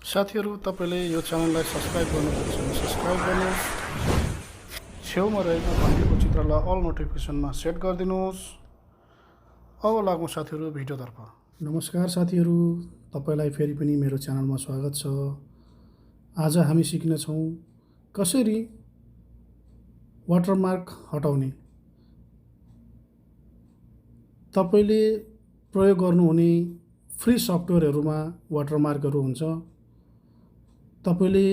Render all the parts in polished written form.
साथीहरु तपाईले यो च्यानललाई सब्स्क्राइब गर्नुभएको छैन सब्स्क्राइब गर्नुहोस् छेउमा रहेको घण्टीको चित्रलाई अल नोटिफिकेसनमा सेट गरिदिनुहोस्। अब लागौं साथीहरु भिडियोतर्फ। नमस्कार साथीहरु, तपाईलाई फेरि पनि मेरो च्यानलमा स्वागत छ। आज हामी सिक्ने छौं कसरी वाटरमार्क हटाउने। तपाईले प्रयोग गर्नुहुने फ्री सफ्टवेयरहरुमा वाटरमार्कहरु हुन्छ। तपाईले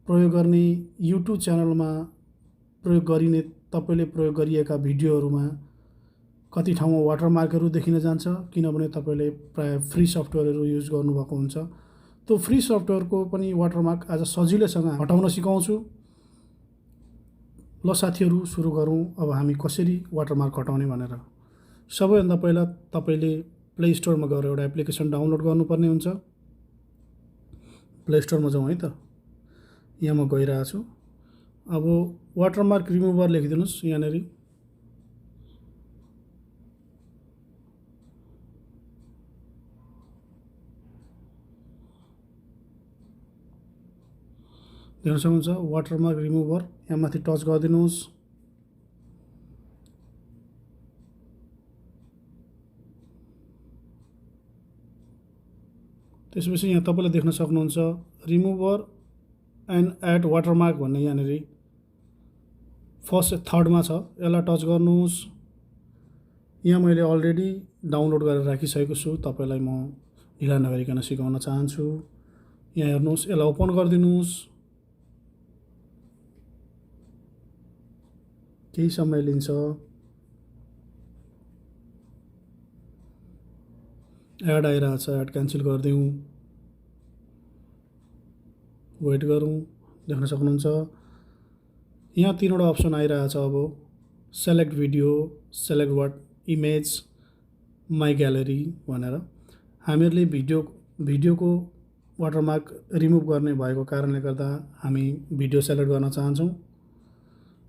प्रयोग गर्ने युट्युब च्यानलमा प्रयोग गरिने तपाईले प्रयोग गरिएका भिडियोहरुमा कति ठाउँमा वाटरमार्कहरु देखिन जान्छ, किनभने तपाईले प्राय फ्री सफ्टवेयरहरु युज गर्नुभएको हुन्छ। त्यो फ्री सफ्टवेयरको पनि वाटरमार्क आज सजिलैसँग हटाउन सिकाउँछु। ल साथीहरु सुरु गरौं। अब हामी कसरी वाटरमार्क हटाउने भनेर। सबैभन्दा पहिला तपाईले प्ले स्टोरमा गएर एउटा एप्लिकेसन डाउनलोड गर्नुपर्ने हुन्छ। प्ले स्टोरमा जाउँ है त। यहाँ म गइरहेको छु। अब वाटरमार्क रिमुभर लेखिदिनुस् यहाँनेरि। देख्न सक्नुहुन्छ वाटरमार्क रिमुभर, यहाँ माथि टच गरिदिनुस्। त्यसपछि यहाँ तपाईले देख्न सक्नुहुन्छ रिमुभर एन्ड एड वाटरमार्क भन्ने यहाँनेरि फर्स्ट थर्डमा छ। यसलाई टच गर्नुहोस्। यहाँ मैले अलरेडी डाउनलोड गरेर राखिसकेको छु। तपाईलाई म ढिला नगरिकन सिकाउन चाहन्छु। यहाँ हेर्नुहोस्, यसलाई ओपन गरिदिनुस्। केही समय लिन्छ। एड आइरहेछ, एड क्यान्सल गरिदिउँ। वेट गरौँ। देख्न सक्नुहुन्छ यहाँ तीनवटा अप्सन आइरहेछ। अब select video, select what image, my gallery भनेर हामीहरूले भिडियोको वाटरमार्क रिमुभ गर्ने भएको कारणले गर्दा हामी भिडियो सेलेक्ट गर्न चाहन्छौँ।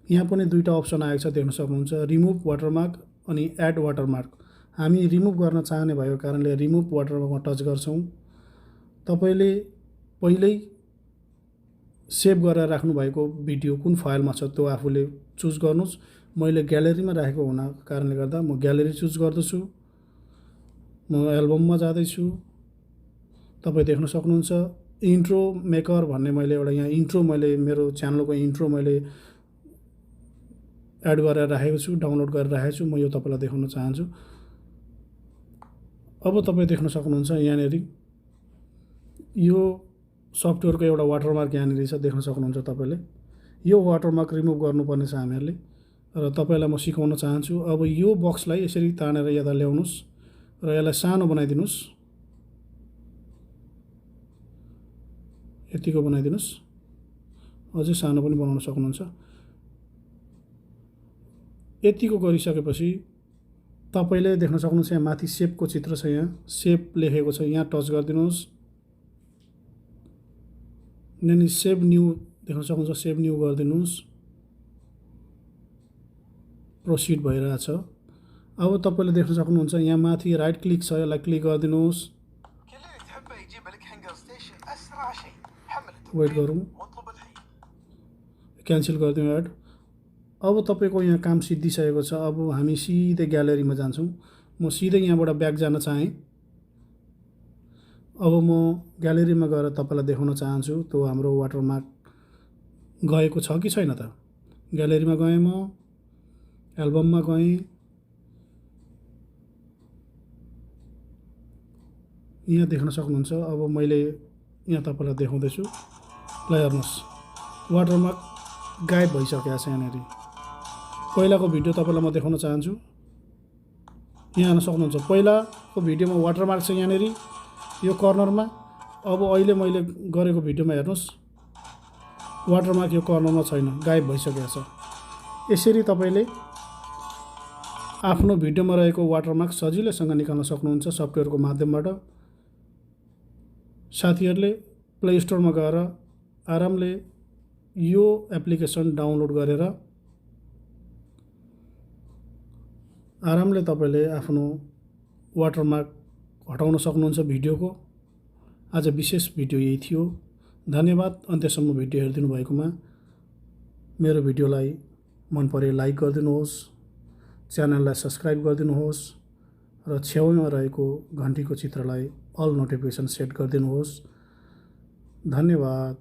यहाँ पनि दुईटा अप्सन आएको छ, देख्न सक्नुहुन्छ रिमुभ वाटरमार्क अनि एड वाटरमार्क। हामी रिमुभ गर्न चाहने भएको कारणले रिमुभ वाटरमार्कमा टच गर्छौं। तपाईले पहिल्यै सेभ गरेर राख्नु भएको भिडियो कुन फाइलमा छ त्यो आफूले चुज गर्नुस्। मैले ग्यालेरीमा राखेको हुनाको कारणले गर्दा म ग्यालेरी चुज गर्दछु। म एल्बममा जाँदै छु। तपाई देख्न सक्नुहुन्छ इन्ट्रो मेकर भन्ने मैले एउटा यहाँ इन्ट्रो मैले मेरो च्यानलको इन्ट्रो मैले एड गरेर राखेको छु, डाउनलोड गरेर राखेको छु। म यो तपाईलाई देखाउन चाहन्छु। अब तपाई देख्न सक्नुहुन्छ यहाँनेरि यो सफ्टवेयरको एउटा वाटरमार्क यहाँनेरि छ, देख्न सक्नुहुन्छ तपाईले। यो वाटरमार्क रिमुभ गर्नुपर्ने छ हामीहरूले र तपाईलाई म सिकाउन चाहन्छु। अब यो बक्सलाई यसरी तानेर यता ल्याउनुस् र यसलाई सानो बनाइदिनुस्। यतिको बनाइदिनुस्। अझै सानो पनि बनाउन सक्नुहुन्छ। यतिको गरिसकेपछि तपाईले देख्न सक्नुहुन्छ यहाँ माथि सेपको चित्र छ, यहाँ सेप लेखेको छ, यहाँ टच गरिदिनुस्। अनि सेभ न्यू देख्न सक्नुहुन्छ, सेभ न्यू गरिदिनुस्। प्रोसिड भइरहेछ। अब तपाईले देख्न सक्नुहुन्छ यहाँ माथि राइट क्लिक छ, यसलाई क्लिक गरिदिनुस्। वेट गरौँ। क्यान्सल गरिदिउँ एड। अब तपाईको यहाँ काम सिद्धिसकेको छ। अब हामी सिधै ग्यालेरीमा जान्छौँ। म सिधै यहाँबाट ब्याक जान चाहे। अब म ग्यालेरीमा गएर तपाईलाई देखाउन चाहन्छु त्यो हाम्रो वाटरमार्क गएको छ कि छैन त। ग्यालेरीमा गएँ, म एल्बममा गएँ। यहाँ देख्न सक्नुहुन्छ। अब मैले यहाँ तपाईलाई देखाउँदैछु। ल हेर्नुहोस्, वाटरमार्क गायब भइसकेको छ यहाँनेरि। पहिलाको भिडियो तपाईलाई म देखाउन चाहन्छु। यहाँ हेर्न सक्नुहुन्छ पहिलाको भिडियोमा वाटरमार्क छ यहाँनेरि यो कर्नरमा। अब अहिले मैले गरेको भिडियोमा हेर्नुस् वाटरमार्क यो कर्नरमा छैन, गायब भइसकेको छ। यसरी तपाईले आफ्नो भिडियोमा रहेको वाटरमार्क सजिलैसँग निकाल्न सक्नुहुन्छ सफ्टवेयरको माध्यमबाट। साथीहरुले प्ले स्टोरमा गएर आरामले यो एप्लिकेसन डाउनलोड गरेर आरामले तपाईले आफ्नो वाटरमार्क हटाउन सक्नुहुन्छ भिडियोको। आज विशेष भिडियो यही थियो। धन्यवाद अन्त्यसम्म भिडियो हेरिदिनु भएकोमा। मेरो भिडियोलाई मन परे लाइक गरिदिनुहोस्, च्यानललाई सब्स्क्राइब गरिदिनुहोस् र छेउमा रहेको घन्टीको चित्रलाई अल नोटिफिकेसन सेट गरिदिनुहोस्। धन्यवाद।